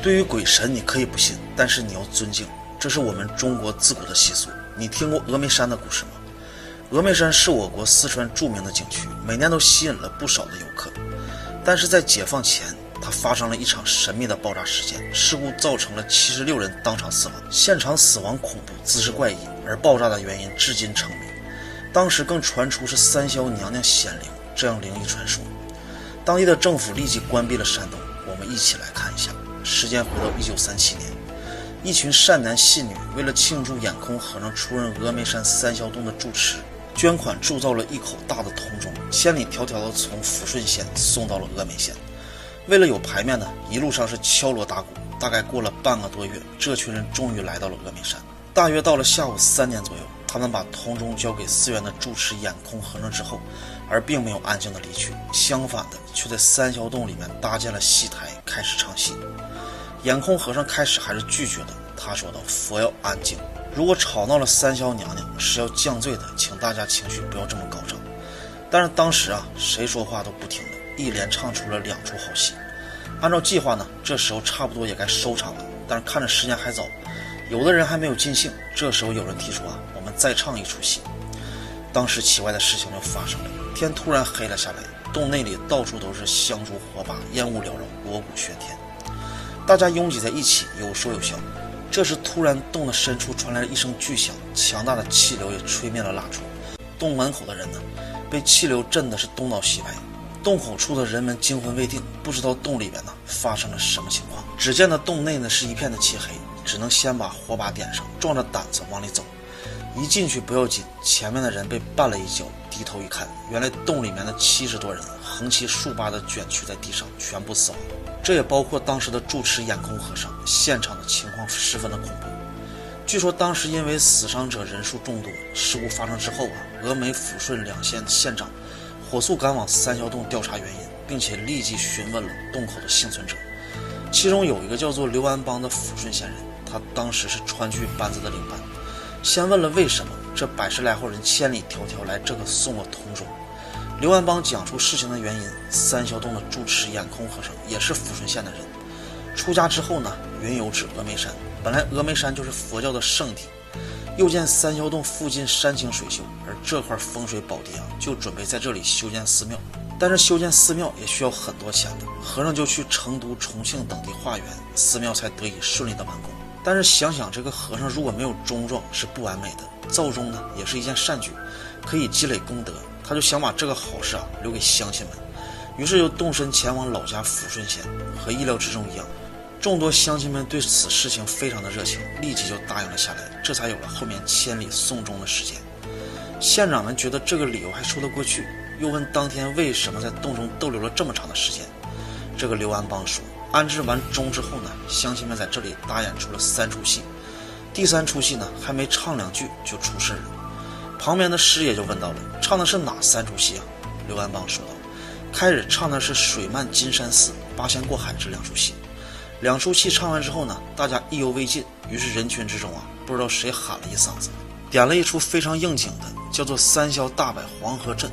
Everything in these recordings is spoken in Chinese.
对于鬼神你可以不信，但是你要尊敬，这是我们中国自古的习俗。你听过峨眉山的故事吗？峨眉山是我国四川著名的景区，每年都吸引了不少的游客。但是在解放前，它发生了一场神秘的爆炸事件，事故造成了76人当场死亡，现场死亡恐怖，姿势怪异，而爆炸的原因至今成谜。当时更传出是三霄娘娘显灵这样灵异传说。当地的政府立即关闭了山洞。我们一起来看一下，时间回到1937年，一群善男信女为了庆祝眼空和尚出任峨眉山三霄洞的住持，捐款铸造了一口大的铜钟，千里迢迢的从抚顺县送到了峨眉县。为了有牌面呢，一路上是敲锣打鼓，大概过了半个多月，这群人终于来到了峨眉山。大约到了下午3点左右，他们把铜钟交给寺院的住持眼空和尚之后，而并没有安静的离去，相反的却在三霄洞里面搭建了戏台，开始唱戏。眼空和尚开始还是拒绝的，他说道：“佛要安静，如果吵闹了三霄娘娘是要降罪的，请大家情绪不要这么高涨。”但是当时谁说话都不听的，一连唱出了2出好戏。按照计划呢，这时候差不多也该收场了，但是看着时间还早，有的人还没有尽兴。这时候有人提出我们再唱一出戏。当时奇怪的事情就发生了，天突然黑了下来，洞内里到处都是香烛火把，烟雾缭绕，锣鼓喧天，大家拥挤在一起，有说有笑。这时突然洞的深处传来了一声巨响，强大的气流也吹灭了蜡烛。洞门口的人呢，被气流震的是东倒西歪，洞口处的人们惊魂未定，不知道洞里面呢发生了什么情况。只见的洞内呢是一片的漆黑，只能先把火把点上，壮着胆子往里走。一进去不要紧，前面的人被绊了一跤，低头一看，原来洞里面的70多人横七竖八的卷曲在地上，全部死亡。这也包括当时的住持眼空和尚。现场的情况十分的恐怖。据说当时因为死伤者人数众多，事故发生之后峨眉、抚顺2县县长火速赶往三霄洞调查原因，并且立即询问了洞口的幸存者。其中有一个叫做刘安邦的抚顺县人，他当时是川剧班子的领班。先问了为什么这100来号人千里迢迢来这个送我铜钟。刘安邦讲出事情的原因，三霄洞的住持眼空和尚也是抚顺县的人，出家之后呢，云游至峨眉山。本来峨眉山就是佛教的圣地，又见三霄洞附近山清水秀，而这块风水宝地就准备在这里修建寺庙。但是修建寺庙也需要很多钱的，和尚就去成都、重庆等地化缘，寺庙才得以顺利的完工。但是想想这个和尚如果没有钟状是不完美的，造钟呢也是一件善举，可以积累功德。他就想把这个好事留给乡亲们，于是又动身前往老家抚顺县。和意料之中一样，众多乡亲们对此事情非常的热情，立即就答应了下来，这才有了后面千里送钟的时间。县长们觉得这个理由还说得过去，又问当天为什么在洞中逗留了这么长的时间。这个刘安邦说，安置完钟之后呢，乡亲们在这里大演出了3出戏，第3出戏呢还没唱2句就出事了。旁边的师爷就问到了，唱的是哪3出戏刘安邦说道，开始唱的是水漫金山寺、八仙过海这2出戏。2出戏唱完之后呢，大家意犹未尽，于是人群之中不知道谁喊了一嗓子，点了一出非常应景的，叫做三霄大摆黄河阵。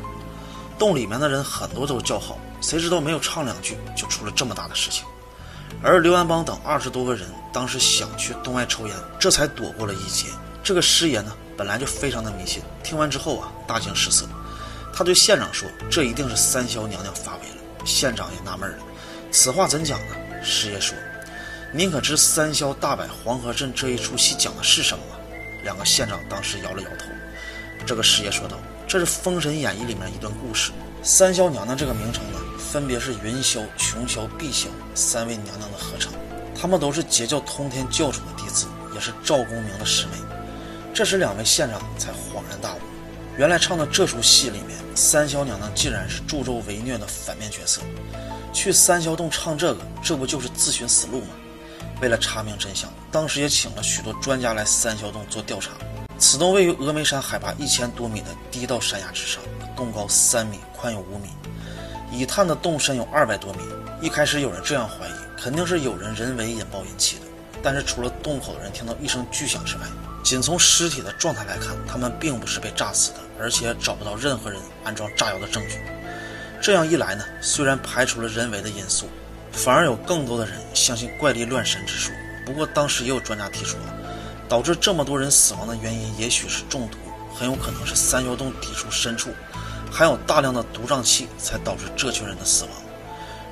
洞里面的人很多都叫好，谁知道没有唱2句就出了这么大的事情。而刘安邦等20多个人当时想去洞外抽烟，这才躲过了一劫。这个师爷呢本来就非常的迷信，听完之后大惊失色。他对县长说，这一定是三霄娘娘发威了。县长也纳闷了，此话怎讲呢？师爷说，您可知三霄大摆黄河阵这一出戏讲的是什么吗？2个县长当时摇了摇头。这个师爷说道，这是《封神演义》里面一段故事。三霄娘娘这个名称呢，分别是云霄、琼霄、碧霄3位娘娘的合称，她们都是截教通天教主的弟子，也是赵公明的师妹。这时2位县长才恍然大悟，原来唱的这出戏里面，三霄娘娘竟然是助纣为虐的反面角色。去三霄洞唱这个，这不就是自寻死路吗？为了查明真相，当时也请了许多专家来三霄洞做调查。此洞位于峨眉山海拔1000多米的低道山崖之上，洞高3米，宽有5米，已探的洞深有200多米。一开始有人这样怀疑，肯定是有人人为引爆引起的。但是除了洞口的人听到一声巨响之外，仅从尸体的状态来看，他们并不是被炸死的，而且找不到任何人安装炸药的证据。这样一来呢，虽然排除了人为的因素，反而有更多的人相信怪力乱神之说。不过当时也有专家提出，导致这么多人死亡的原因也许是中毒，很有可能是三妖洞底处深处含有大量的毒瘴气，才导致这群人的死亡。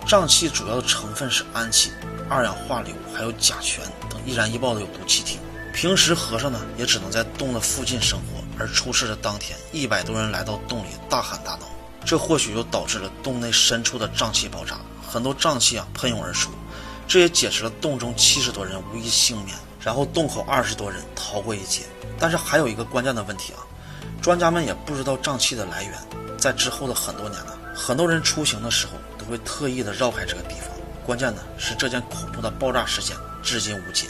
瘴气主要的成分是氨气、二氧化硫还有甲醛等易燃易爆的有毒气体。平时和尚呢也只能在洞的附近生活，而出事的当天100多人来到洞里大喊大闹，这或许就导致了洞内深处的瘴气爆炸，很多瘴气喷涌而出，这也解释了洞中70多人无一幸免，然后洞口20多人逃过一劫。但是还有一个关键的问题专家们也不知道瘴气的来源。在之后的很多年很多人出行的时候都会特意的绕开这个地方。关键是这件恐怖的爆炸事件至今无解。